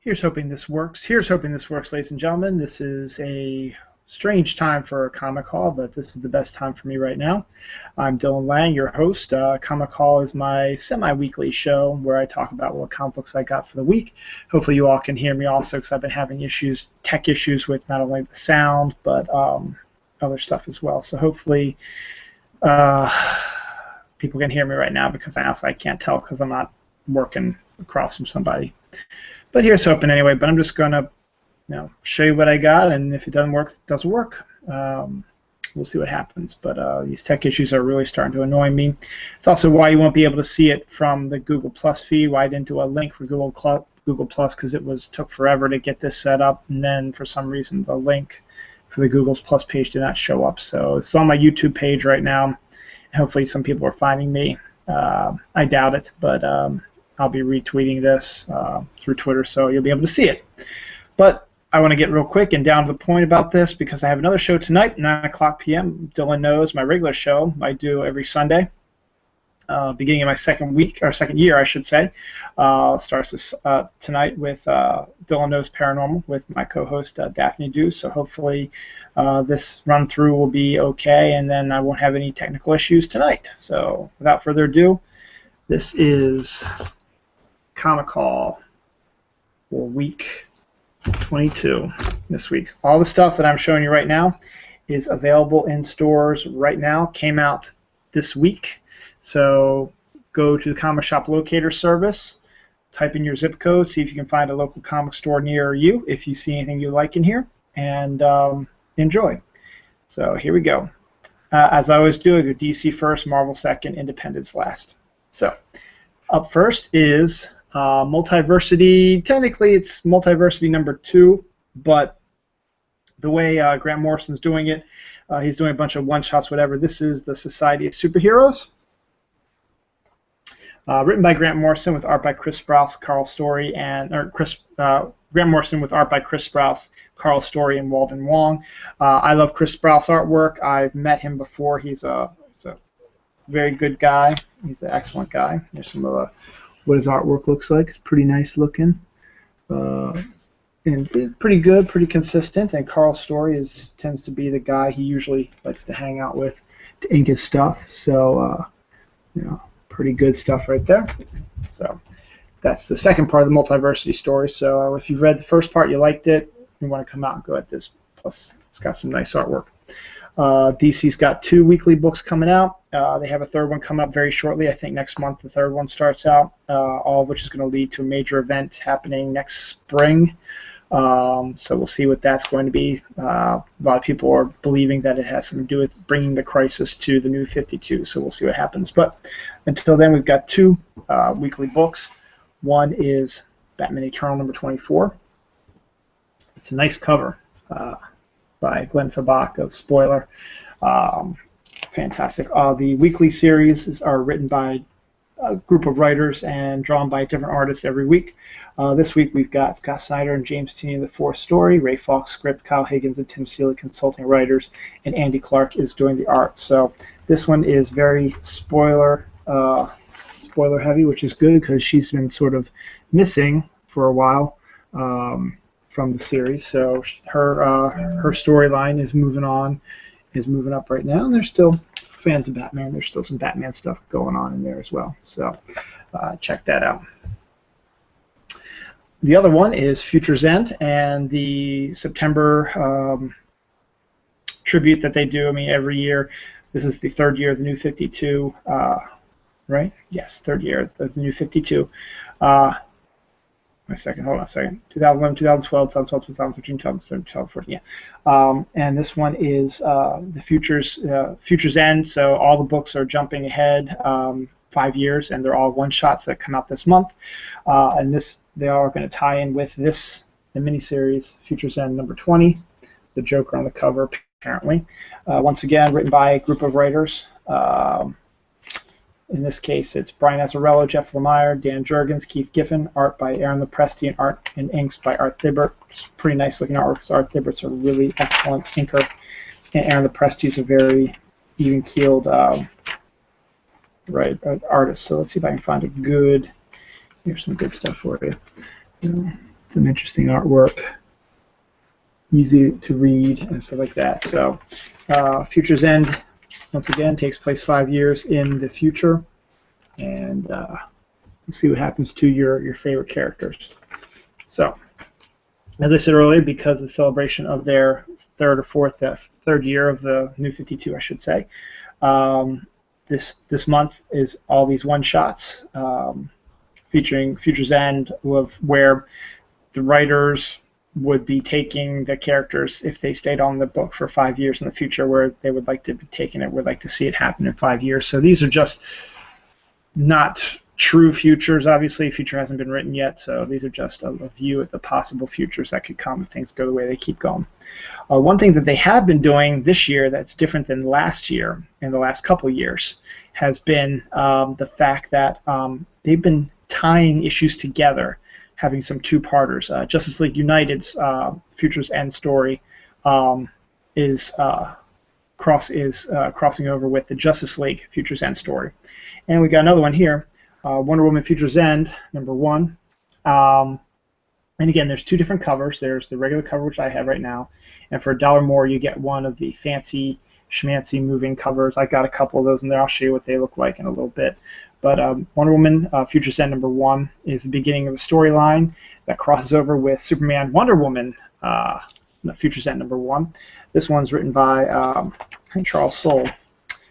Here's hoping this works. Here's hoping this works, ladies and gentlemen. This is a strange time for a Comic Haul, but this is the best time for me right now. I'm Dylan Lang, your host. Comic Haul is my semi-weekly show where I talk about what comic books I got for the week. Hopefully you all can hear me also because I've been having tech issues with not only the sound, but other stuff as well. So hopefully people can hear me right now because I can't tell because I'm not working across from somebody. But here's hoping anyway. But I'm just gonna, show you what I got, and if it doesn't work, it doesn't work. We'll see what happens. But these tech issues are really starting to annoy me. It's also why you won't be able to see it from the Google Plus feed. Why I didn't do a link for Google Plus because it took forever to get this set up, and then for some reason the link for the Google Plus page did not show up. So it's on my YouTube page right now. Hopefully some people are finding me. I doubt it, but I'll be retweeting this through Twitter, so you'll be able to see it. But I want to get real quick and down to the point about this because I have another show tonight, 9 o'clock p.m. Dylan knows my regular show I do every Sunday, beginning of my second year, I should say. Starts this, tonight with Dylan Knows Paranormal with my co-host Daphne Deuce. So hopefully this run through will be okay, and then I won't have any technical issues tonight. So without further ado, this is Comic Haul for week 22 this week. All the stuff that I'm showing you right now is available in stores right now. Came out this week. So go to the Comic Shop Locator service, type in your zip code, see if you can find a local comic store near you if you see anything you like in here, and enjoy. So here we go. As I always do, I go DC first, Marvel second, Independence last. So up first is Multiversity. Technically it's Multiversity number 2, but the way Grant Morrison's doing it, he's doing a bunch of one-shots, whatever. This is the Society of Superheroes. Written by Grant Morrison with art by Chris Sprouse, Grant Morrison with art by Chris Sprouse, Carl Story, and Walden Wong. I love Chris Sprouse artwork. I've met him before. He's a very good guy. He's an excellent guy. There's some of what his artwork looks like. It's pretty nice looking. And it's pretty good, pretty consistent. And Carl Story tends to be the guy he usually likes to hang out with to ink his stuff. So, pretty good stuff right there. So that's the second part of the Multiversity story. So if you've read the first part, you liked it, you want to come out and go at this. Plus, it's got some nice artwork. DC's got 2 weekly books coming out. They have a third one coming up very shortly. I think next month the third one starts out, all of which is going to lead to a major event happening next spring. So we'll see what that's going to be. A lot of people are believing that it has something to do with bringing the Crisis to the New 52, so we'll see what happens. But until then, we've got 2 weekly books. One is Batman Eternal number 24. It's a nice cover by Glenn Fabak of Spoiler. Fantastic. The weekly series are written by a group of writers and drawn by different artists every week. This week we've got Scott Snyder and James Tierney, the 4th story, Ray Falk script, Kyle Higgins and Tim Seeley consulting writers, and Andy Clark is doing the art. So this one is very spoiler heavy, which is good because she's been sort of missing for a while from the series. So her storyline is moving up right now, and there's still fans of Batman. There's still some Batman stuff going on in there as well. So check that out. The other one is Future's End and the September tribute that they do. I mean, every year. This is the 3rd year of the New 52, right? Yes, 3rd year of the New 52. Hold on a second. 2011, 2012, 2012, 2013, 2013, 2014. Yeah. And this one is the Future's End. So all the books are jumping ahead 5 years, and they're all one-shots that come out this month. And they are going to tie in with the miniseries Future's End number 20, the Joker on the cover, apparently. Once again, written by a group of writers. In this case, it's Brian Azzarello, Jeff Lemire, Dan Jurgens, Keith Giffen, art by Aaron Lepresti, and art and inks by Art Thibault. It's pretty nice looking artwork because Art Thibault's a really excellent inker, and Aaron Lepresti is a very even-keeled artist. So let's see if I can find here's some good stuff for you. Some interesting artwork, easy to read and stuff like that. So Future's End, once again, takes place 5 years in the future, and we'll see what happens to your favorite characters. So, as I said earlier, because of the celebration of their third year of the New 52, I should say, this month is all these one-shots featuring Future's End, where the writers would be taking the characters, if they stayed on the book for 5 years in the future, where they would like to be taking it, would like to see it happen in 5 years. So these are just not true futures. Obviously, future hasn't been written yet, so these are just a view at the possible futures that could come if things go the way they keep going. One thing that they have been doing this year that's different than last year and the last couple years has been the fact that they've been tying issues together, having some two-parters. Justice League United's Future's End story is crossing over with the Justice League Future's End story. And we got another one here, Wonder Woman Future's End, #1. And again, there's two different covers. There's the regular cover, which I have right now, and for $1 more, you get one of the fancy schmancy moving covers. I got a couple of those in there. I'll show you what they look like in a little bit. But Wonder Woman Future's End #1 is the beginning of a storyline that crosses over with Superman Wonder Woman Future's End #1. This one's written by Charles Soule.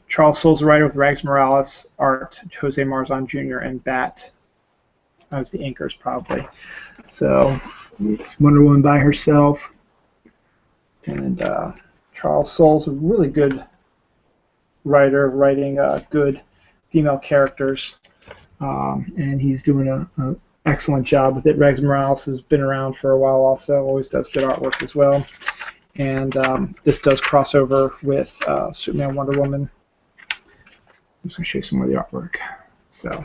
Charles Soule's the writer with Rags Morales, art Jose Marzan Jr., and Bat. That was the inkers, probably. So it's Wonder Woman by herself. And Charles Soule's a really good writer, writing good female characters, and he's doing an excellent job with it. Rags Morales has been around for a while also, always does good artwork as well. And this does cross over with Superman, Wonder Woman. I'm just going to show you some more of the artwork. So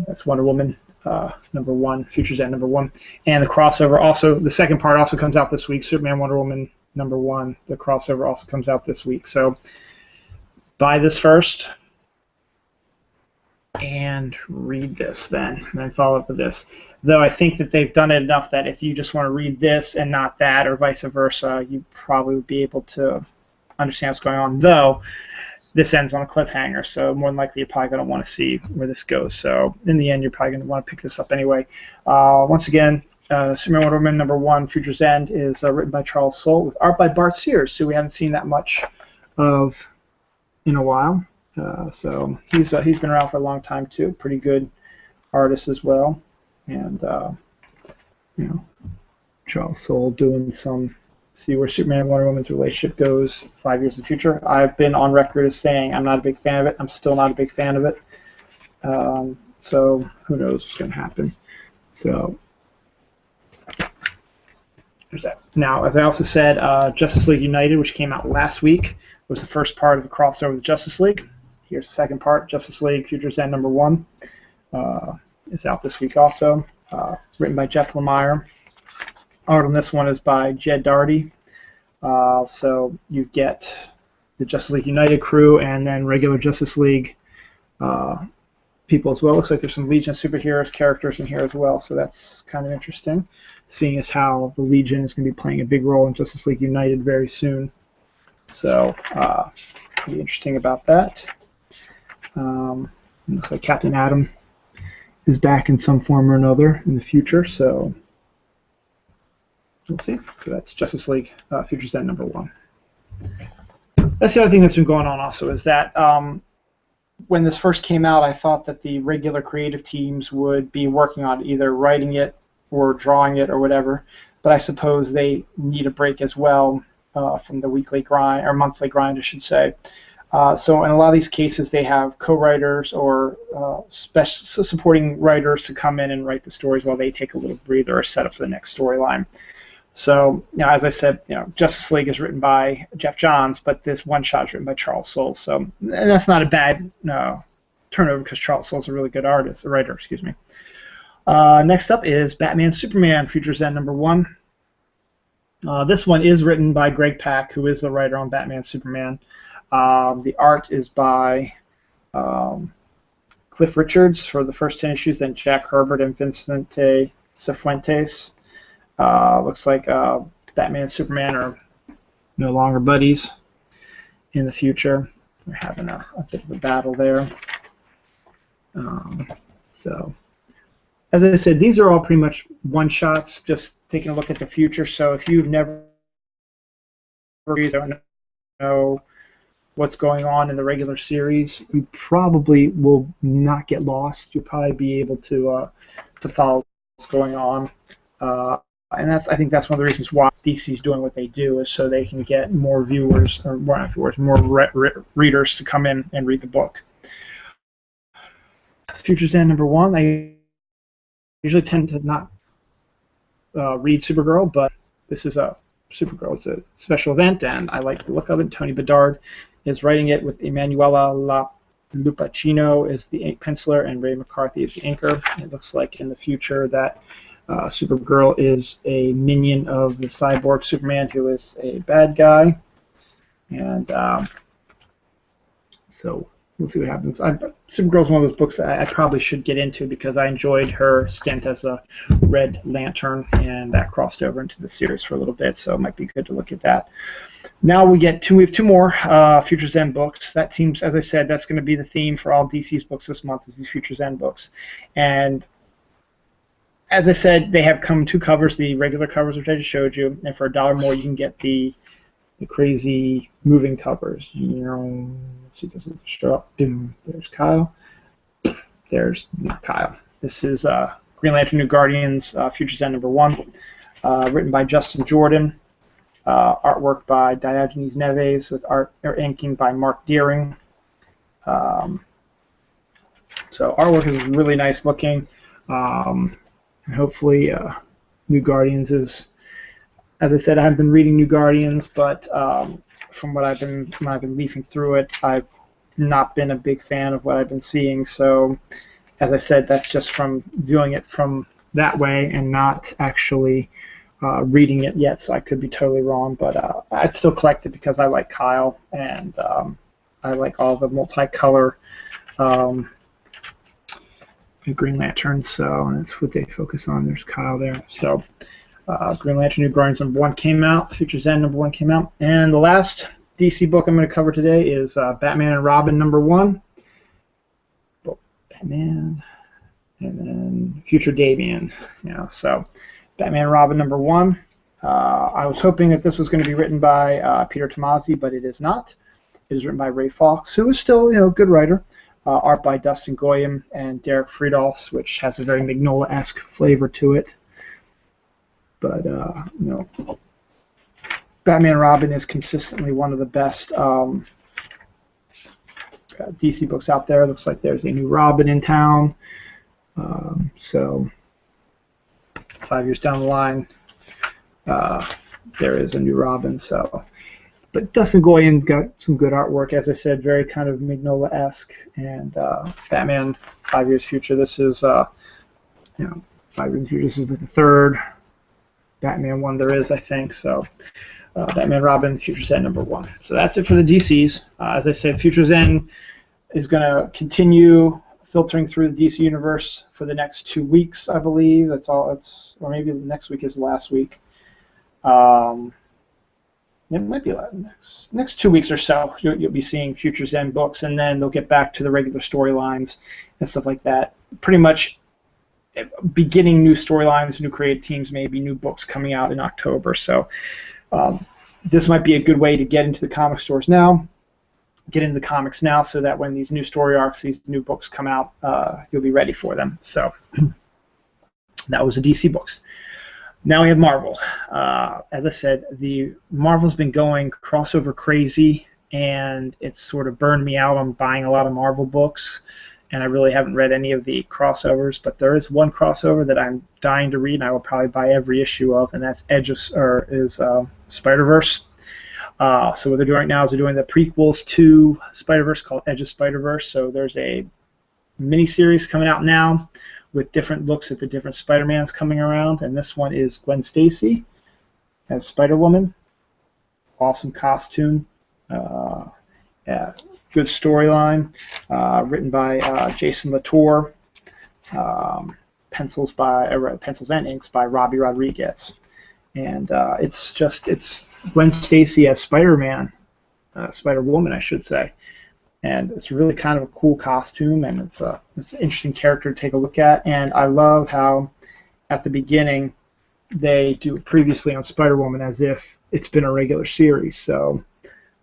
that's Wonder Woman #1, Future's End #1. And the crossover also, the second part also comes out this week, Superman, Wonder Woman #1. The crossover also comes out this week. So buy this first and read this then, and then follow up with this. Though I think that they've done it enough that if you just want to read this and not that, or vice versa, you probably would be able to understand what's going on. Though this ends on a cliffhanger, so more than likely you're probably going to want to see where this goes. So in the end, you're probably going to want to pick this up anyway. Once again, Superman Wonder Woman #1, Future's End, is written by Charles Soule with art by Bart Sears, who we haven't seen that much of in a while. So he's been around for a long time too. Pretty good artist as well, and you know, Charles Soule doing some. See where Superman and Wonder Woman's relationship goes 5 years in the future. I've been on record as saying I'm not a big fan of it. I'm still not a big fan of it. So who knows what's going to happen. So there's that. Now, as I also said, Justice League United, which came out last week, was the first part of the crossover with Justice League. Here's the second part, Justice League Future's End #1. It's out this week also. Written by Jeff Lemire. Art on this one is by Jed Darty. So you get the Justice League United crew and then regular Justice League people as well. Looks like there's some Legion of Superheroes characters in here as well, so that's kind of interesting, seeing as how the Legion is going to be playing a big role in Justice League United very soon. So pretty interesting about that. Looks like Captain Atom is back in some form or another in the future, so we'll see. So that's Justice League Future's End #1. That's the other thing that's been going on also, is that when this first came out, I thought that the regular creative teams would be working on it, either writing it or drawing it or whatever, but I suppose they need a break as well from the weekly grind, or monthly grind, I should say. So in a lot of these cases, they have co-writers or supporting writers to come in and write the stories while they take a little breather or set up for the next storyline. So, as I said, Justice League is written by Jeff Johns, but this one shot is written by Charles Soule. So, and that's not a bad turnover, because Charles Soule's a really good writer. Excuse me. Next up is Batman Superman Future's End #1. This one is written by Greg Pak, who is the writer on Batman Superman. The art is by Cliff Richards for the first 10 issues, then Jack Herbert and Vincente Cifuentes Looks like Batman and Superman are no longer buddies in the future. They're having a bit of a battle there. So, as I said, these are all pretty much one-shots, just taking a look at the future. So if you've never don't know what's going on in the regular series, you probably will not get lost. You'll probably be able to follow what's going on. And I think that's one of the reasons why DC is doing what they do, is so they can get more viewers, or more not viewers, more readers to come in and read the book. Future's End #1. I usually tend to not read Supergirl, but this is a Supergirl. It's a special event, and I like the look of it. Tony Bedard is writing it with Emanuela Lupacchino is the ink penciler, and Ray McCarthy is the inker. It looks like in the future that Supergirl is a minion of the cyborg Superman, who is a bad guy. And so we'll see what happens. Supergirl's one of those books that I probably should get into because I enjoyed her stint as a Red Lantern, and that crossed over into the series for a little bit, so it might be good to look at that. Now we have two more Future's End books. That seems, as I said, that's going to be the theme for all DC's books this month, is these Future's End books. And as I said, they have come two covers, the regular covers, which I just showed you, and for $1 more you can get the crazy moving covers. You know, let's see, does it show up? There's Kyle. There's not Kyle. This is Green Lantern New Guardians, Future's End #1, written by Justin Jordan, artwork by Diogenes Neves, with inking by Mark Deering. So artwork is really nice looking. And hopefully New Guardians is, as I said, I haven't been reading New Guardians, but from when I've been leafing through it, I've not been a big fan of what I've been seeing. So, as I said, that's just from viewing it from that way and not actually reading it yet. So I could be totally wrong, but I'd still collect it because I like Kyle, and I like all the multicolor Green Lanterns. So that's what they focus on. There's Kyle there. So. Green Lantern New Guardians #1 came out, Future's End #1 came out, and the last DC book I'm going to cover today is Batman and Robin #1. Batman, and then Future Davian. So Batman and Robin #1. I was hoping that this was going to be written by Peter Tomasi, but it is not. It is written by Ray Fawkes, who is still a good writer. Art by Dustin Goyam and Derek Friedholz, which has a very Mignola-esque flavor to it. But Batman and Robin is consistently one of the best DC books out there. It looks like there's a new Robin in town. So 5 years down the line, there is a new Robin. So, but Dustin Goyan's got some good artwork, as I said, very kind of Mignola-esque. And Batman 5 years future. This is 5 years future. This is the third Batman one there is, I think. So Batman Robin, Future's End #1. So that's it for the DCs. As I said, Future's End is going to continue filtering through the DC universe for the next 2 weeks, I believe. That's all. Or maybe next week is the last week. It might be next 2 weeks or so. You'll be seeing Future's End books, and then they'll get back to the regular storylines and stuff like that. Pretty much beginning new storylines, new creative teams, maybe new books coming out in October. So this might be a good way to get into the comic stores now, get into the comics now, so that when these new story arcs, these new books come out, you'll be ready for them. So that was the DC books. Now we have Marvel. As I said, the Marvel's been going crossover crazy, and it's sort of burned me out on buying a lot of Marvel books. And I really haven't read any of the crossovers, but there is one crossover that I'm dying to read, and I will probably buy every issue of, and that's Spider-Verse. So what they're doing right now is they're doing the prequels to Spider-Verse called Edge of Spider-Verse. So there's a mini-series coming out now with different looks at the different Spider-Mans coming around, and this one is Gwen Stacy as Spider-Woman. Awesome costume. Yeah. Good storyline, written by Jason Latour, pencils and inks by Robbie Rodriguez. and it's Gwen Stacy as Spider-Man, Spider-Woman, I should say, and it's really kind of a cool costume, and it's an interesting character to take a look at, and I love how at the beginning they do it previously on Spider-Woman as if it's been a regular series, so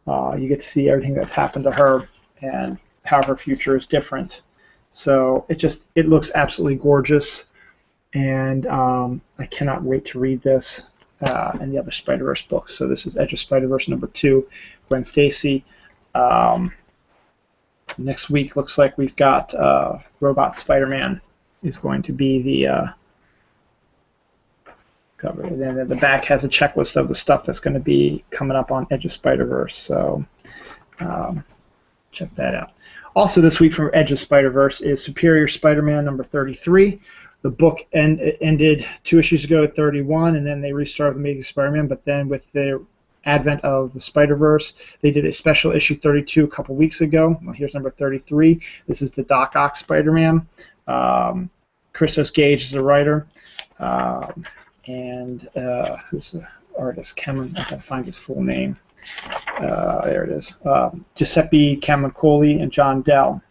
you get to see everything that's happened to her and how her future is different. So it looks absolutely gorgeous, and I cannot wait to read this and the other Spider-Verse books. So this is Edge of Spider-Verse #2, Gwen Stacy. Next week looks like we've got Robot Spider-Man is going to be the cover. And then the back has a checklist of the stuff that's going to be coming up on Edge of Spider-Verse. So check that out. Also this week from Edge of Spider-Verse is Superior Spider-Man #33. The book ended 2 issues ago at 31, and then they restarted the Amazing Spider-Man, but then with the advent of the Spider-Verse, they did a special issue 32 a couple weeks ago. Well, here's #33. This is the Doc Ock Spider-Man. Christos Gage is the writer, and who's the artist? Cameron, I gotta find his full name. There it is. Giuseppe Camuncoli and John Dell.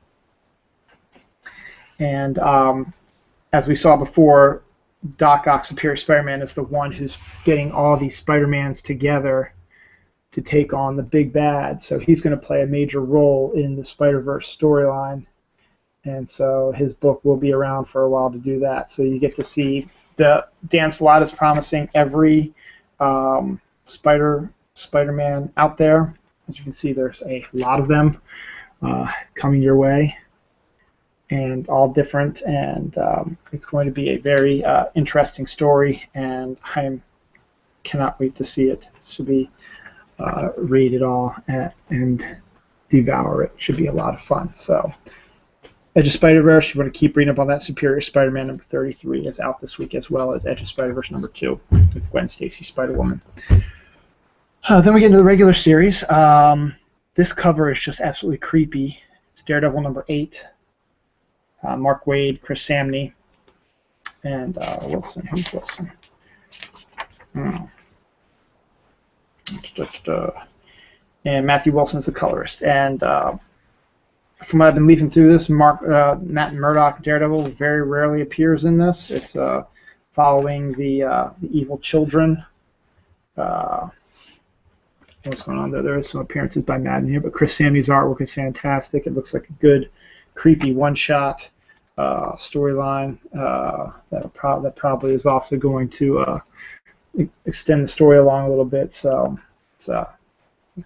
And as we saw before, Doc Ock Superior Spider-Man is the one who's getting all these Spider-Mans together to take on the big bad. So he's going to play a major role in the Spider-Verse storyline. And so his book will be around for a while to do that. So you get to see Dan Slott is promising every Spider-Man out there. As you can see, there's a lot of them coming your way, and all different, and it's going to be a very interesting story, and I cannot wait to see it. It should be read it all and devour it. Should be a lot of fun. So Edge of Spider-Verse, you want to keep reading up on that. Superior Spider-Man #33 is out this week, as well as Edge of Spider-Verse #2 with Gwen Stacy Spider-Woman. Then we get into the regular series. This cover is just absolutely creepy. It's Daredevil #8. Mark Waid, Chris Samney, and Wilson. Who's Wilson? And Matthew Wilson's the colorist. And from what I've been leafing through this, Matt Murdock, Daredevil, very rarely appears in this. It's following the evil children. What's going on there? There is some appearances by Matt in here, but Chris Samney's artwork is fantastic. It looks like a good, creepy one-shot storyline that probably is also going to extend the story along a little bit. So it's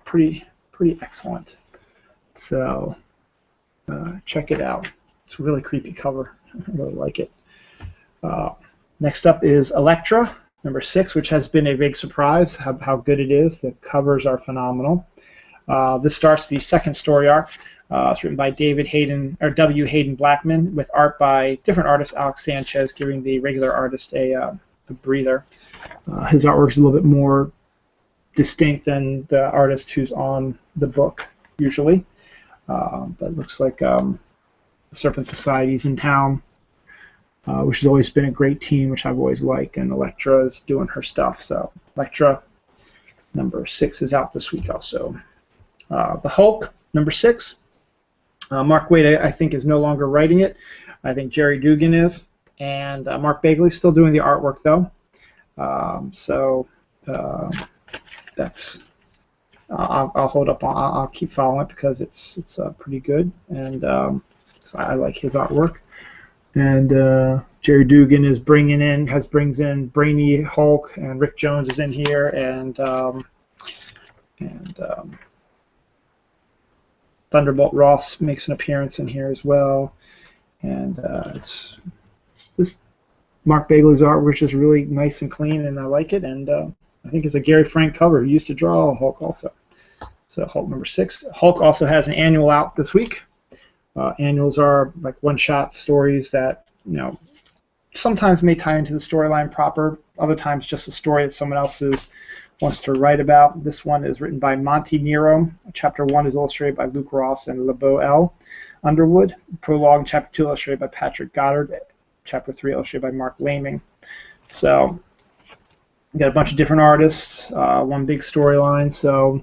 pretty excellent. So check it out. It's a really creepy cover. I really like it. Next up is Elektra #6, which has been a big surprise how good it is. The covers are phenomenal. This starts the second story arc. It's written by David Hayden or W. Hayden Blackman with art by different artist Alex Sanchez, giving the regular artist a breather. His artwork is a little bit more distinct than the artist who's on the book usually, but it looks like the Serpent Society's in town, which has always been a great team, which I've always liked, and Elektra is doing her stuff. So Elektra #6 is out this week also. The Hulk #6. Mark Waid, I think, is no longer writing it. I think Jerry Dugan is, and Mark Bagley's still doing the artwork though. That's I'll hold up on. I'll keep following it because it's pretty good, and so I like his artwork. And Jerry Dugan brings in Brainy Hulk, and Rick Jones is in here, and Thunderbolt Ross makes an appearance in here as well, and it's just Mark Bagley's art, which is really nice and clean, and I like it. And I think it's a Gary Frank cover. He used to draw Hulk also. So Hulk #6. Hulk also has an annual out this week. Annuals are like one-shot stories that sometimes may tie into the storyline proper. Other times just a story that someone else wants to write about. This one is written by Monty Nero. Chapter 1 is illustrated by Luke Ross and LeBeau L. Underwood. Prologue, Chapter 2 illustrated by Patrick Goddard. Chapter 3 illustrated by Mark Laming. So got a bunch of different artists, one big storyline, so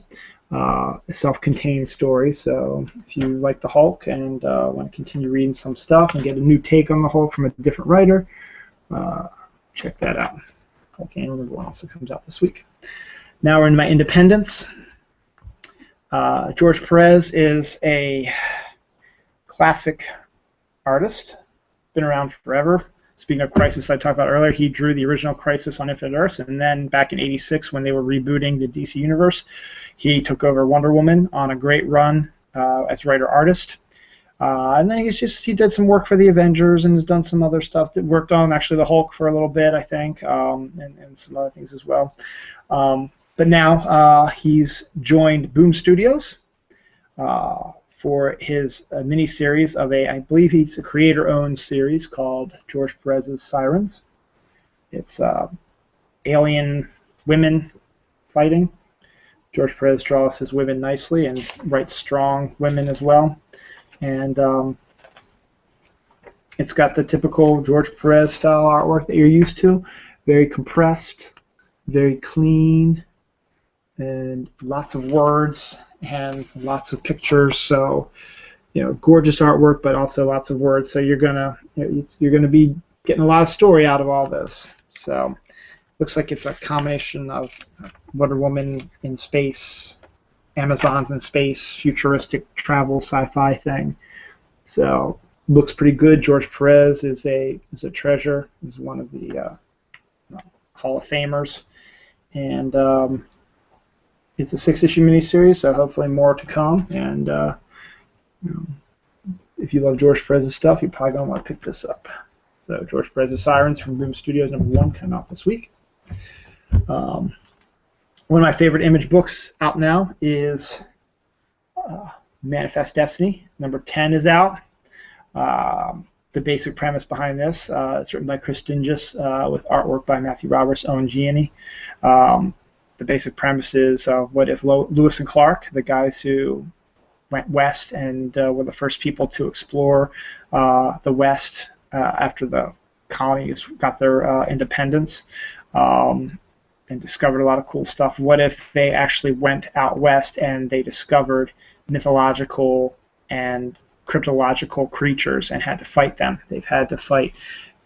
a self-contained story. So if you like the Hulk and want to continue reading some stuff and get a new take on the Hulk from a different writer, check that out. Hulk Annual #1 also comes out this week. Now we're in my independents. George Perez is a classic artist, been around forever. Speaking of Crisis I talked about earlier, he drew the original Crisis on Infinite Earths, and then back in '86 when they were rebooting the DC Universe, he took over Wonder Woman on a great run as writer-artist. And then he did some work for the Avengers and has done some other stuff. That worked on actually the Hulk for a little bit, I think, and some other things as well. But now he's joined Boom Studios for his mini-series of I believe he's a creator-owned series called George Perez's Sirens. It's alien women fighting. George Perez draws his women nicely and writes strong women as well. And it's got the typical George Perez style artwork that you're used to. Very compressed, very clean, and lots of words and lots of pictures. So, gorgeous artwork, but also lots of words. So you're gonna be getting a lot of story out of all this. So, looks like it's a combination of Wonder Woman in space, Amazons in space, futuristic travel sci-fi thing. So looks pretty good. George Perez is a treasure. He's one of the Hall of Famers, and it's a 6-issue miniseries, so hopefully more to come. And if you love George Perez's stuff, you're probably gonna want to pick this up. So George Perez's Sirens from Boom Studios #1 coming out this week. One of my favorite Image books out now is Manifest Destiny. #10 is out. The basic premise behind this, it's written by Chris Dingus with artwork by Matthew Roberts, Owen Gianni. The basic premise is what if Lewis and Clark, the guys who went west and were the first people to explore the West after the colonies got their independence, and discovered a lot of cool stuff. What if they actually went out west and they discovered mythological and cryptological creatures and had to fight them? They've had to fight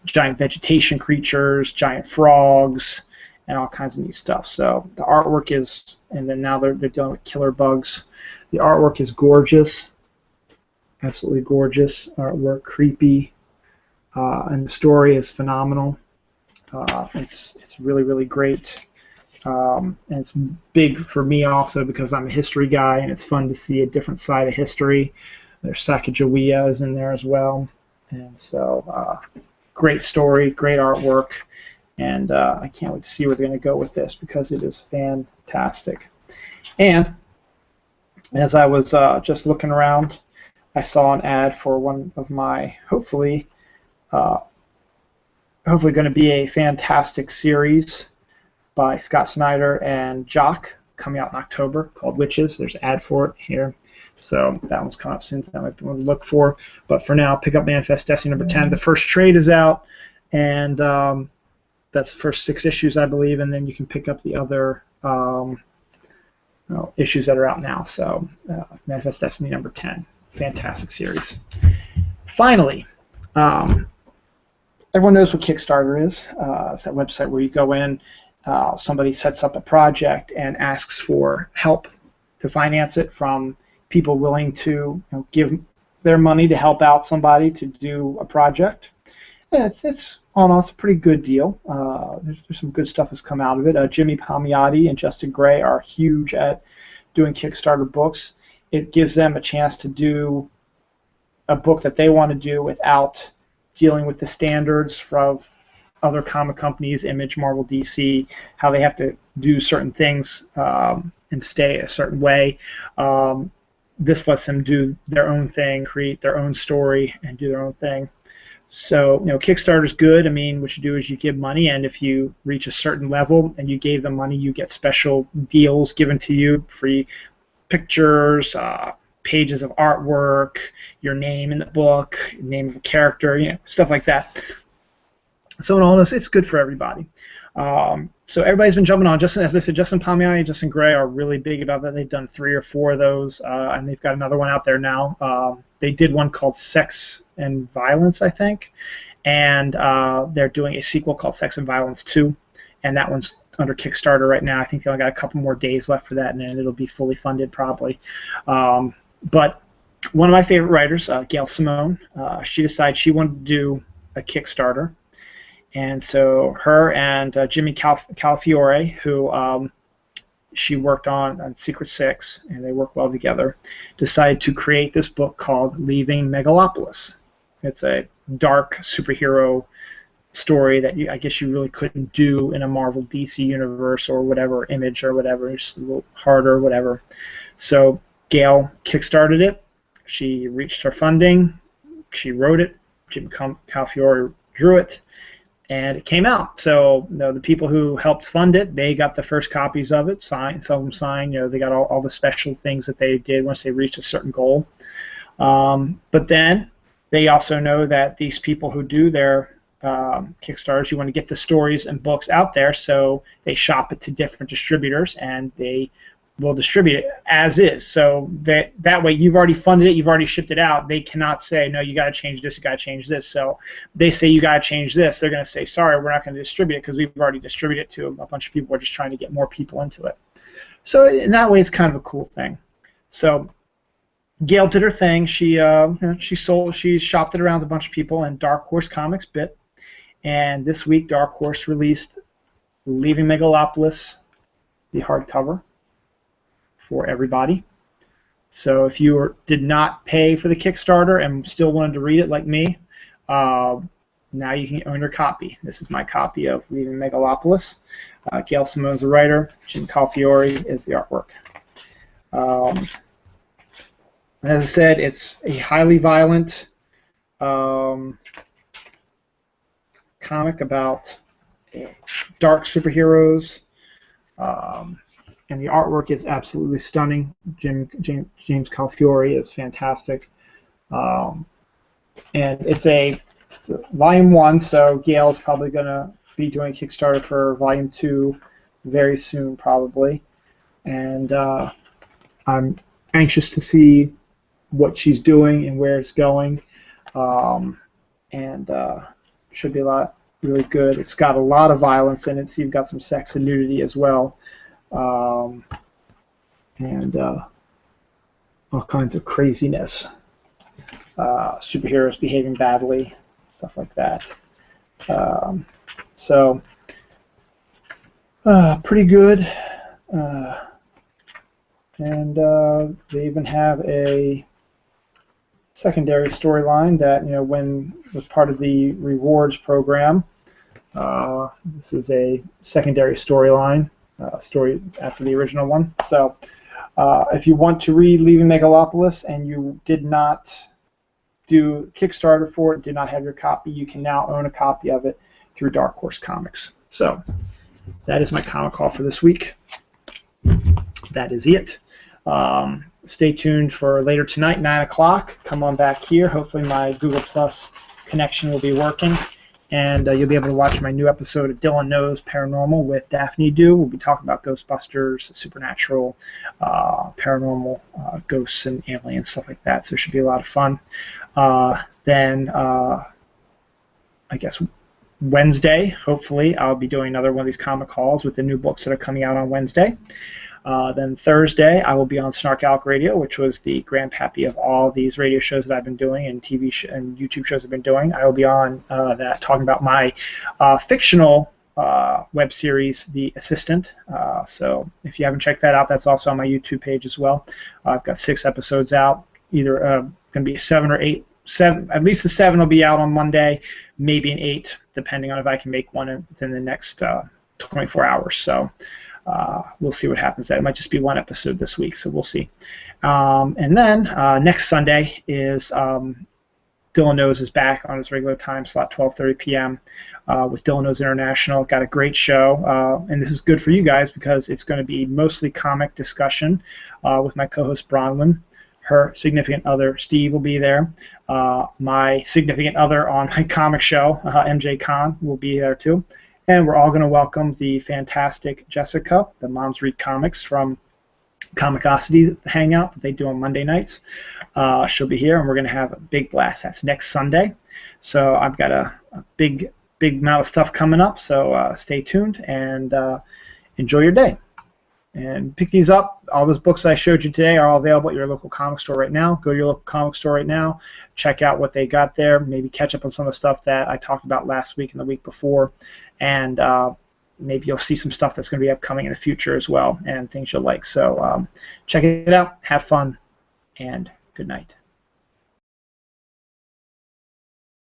giant vegetation creatures, giant frogs, and all kinds of neat stuff. So the artwork is, and then now they're dealing with killer bugs. The artwork is gorgeous, absolutely gorgeous artwork, creepy, and the story is phenomenal. It's really, really great. And it's big for me also because I'm a history guy, and it's fun to see a different side of history. There's Sacagawea is in there as well, and so great story, great artwork, and I can't wait to see where they're going to go with this because it is fantastic. And as I was just looking around, I saw an ad for one of my hopefully going to be a fantastic series by Scott Snyder and Jock coming out in October called Witches. There's an ad for it here. So that one's coming up soon, so that might be one to look for. But for now, pick up Manifest Destiny #10. The first trade is out, and that's the first 6 issues, I believe, and then you can pick up the other issues that are out now. So Manifest Destiny #10. Fantastic series. Finally, everyone knows what Kickstarter is. It's that website where you go in, somebody sets up a project and asks for help to finance it from people willing to give their money to help out somebody to do a project. And it's a pretty good deal. There's some good stuff that's come out of it. Jimmy Palmiotti and Justin Gray are huge at doing Kickstarter books. It gives them a chance to do a book that they want to do without dealing with the standards of other comic companies, Image, Marvel, DC, how they have to do certain things and stay a certain way. This lets them do their own thing, create their own story, and do their own thing. So, Kickstarter's good. I mean, what you do is you give money, and if you reach a certain level and you gave them money, you get special deals given to you, free pictures, pages of artwork, your name in the book, name of a character, stuff like that. So in all this, it's good for everybody. So everybody's been jumping on. Justin, as I said, Justin Palmiotti and Justin Gray are really big about that. They've done 3 or 4 of those, and they've got another one out there now. They did one called Sex and Violence, I think, and they're doing a sequel called Sex and Violence 2, and that one's under Kickstarter right now. I think they only got a couple more days left for that, and then it'll be fully funded probably. But one of my favorite writers, Gail Simone, she decided she wanted to do a Kickstarter. And so her and Jimmy Calafiore, who she worked on Secret Six, and they work well together, decided to create this book called Leaving Megalopolis. It's a dark superhero story that I guess you really couldn't do in a Marvel DC universe or whatever, Image or whatever. It's a little harder or whatever. So Gail kickstarted it. She reached her funding. She wrote it. Jim Calafiore drew it. And it came out. So the people who helped fund it, they got the first copies of it, signed, some of them signed. They got all the special things that they did once they reached a certain goal. But then they also know that these people who do their Kickstarters, you want to get the stories and books out there, so they shop it to different distributors, and they will distribute it as is. So that way you've already funded it, you've already shipped it out. They cannot say, no, you got to change this, you got to change this. So they say you got to change this. They're going to say, sorry, we're not going to distribute it because we've already distributed it to a bunch of people. We're just trying to get more people into it. So in that way, it's kind of a cool thing. So Gail did her thing. She shopped it around to a bunch of people, and Dark Horse Comics bit. And this week, Dark Horse released Leaving Megalopolis, the hardcover, for everybody. So if you did not pay for the Kickstarter and still wanted to read it like me, now you can own your copy. This is my copy of Leaving Megalopolis. Gail Simone is the writer. Jim Calafiore is the artwork. And as I said, it's a highly violent comic about dark superheroes. And the artwork is absolutely stunning. James Calafiore is fantastic. And it's a volume 1, so Gail's probably going to be doing a Kickstarter for volume 2 very soon, probably. And I'm anxious to see what she's doing and where it's going. Should be a lot really good. It's got a lot of violence in it, so you've got some sex and nudity as well. All kinds of craziness, superheroes behaving badly, stuff like that. Pretty good. They even have a secondary storyline that when was part of the rewards program. This is a secondary storyline. Story after the original one. So if you want to read Leaving Megalopolis and you did not do Kickstarter for it, did not have your copy, you can now own a copy of it through Dark Horse Comics. So that is my comic haul for this week. That is it. Stay tuned for later tonight, 9 o'clock. Come on back here. Hopefully my Google Plus connection will be working. And you'll be able to watch my new episode of Dylan Knows Paranormal with Daphne Du. We'll be talking about Ghostbusters, supernatural, paranormal, ghosts and aliens, stuff like that. So it should be a lot of fun. Then I guess Wednesday, hopefully, I'll be doing another one of these comic hauls with the new books that are coming out on Wednesday. Then Thursday, I will be on Snark Alec Radio, which was the grandpappy of all these radio shows that I've been doing and TV and YouTube shows I've been doing. I will be on that talking about my fictional web series, The Assistant. So if you haven't checked that out, that's also on my YouTube page as well. I've got 6 episodes out. Either going to be 7 or 8. 7, at least the 7 will be out on Monday, maybe an 8, depending on if I can make one within the next 24 hours. So. We'll see what happens. That it might just be 1 episode this week, so we'll see. And then next Sunday is Dylan Knows is back on his regular time slot, 12:30 p.m. With Dylan Knows International. Got a great show, and this is good for you guys because it's going to be mostly comic discussion with my co-host Bronwyn. Her significant other Steve will be there. My significant other on my comic show, MJ Khan, will be there too. And we're all going to welcome the fantastic Jessica, the Moms Read Comics from Comicosity Hangout that they do on Monday nights. She'll be here, and we're going to have a big blast. That's next Sunday. So I've got a big amount of stuff coming up, so stay tuned and enjoy your day. And pick these up. All those books I showed you today are all available at your local comic store right now. Go to your local comic store right now. Check out what they got there. Maybe catch up on some of the stuff that I talked about last week and the week before. And maybe you'll see some stuff that's going to be upcoming in the future as well and things you'll like. So check it out. Have fun. And good night.